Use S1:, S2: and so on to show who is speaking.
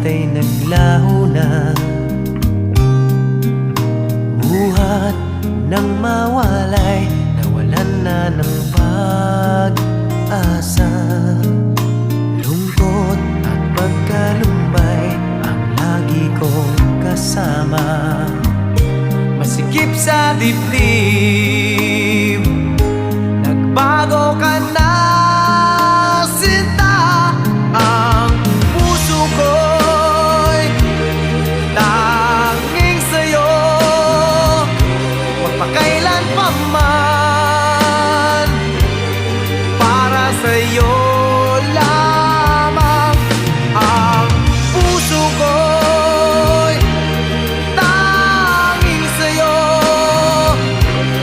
S1: ay naglaho na, buhat ng mawalay, nawalan na ng pag-asa. Lungkot at pagkalumbay ang lagi kong kasama. Masikip sa dibdib, nagbago ka na sinta. Ang puso ko'y tanging sa'yo, magpakailan pa man.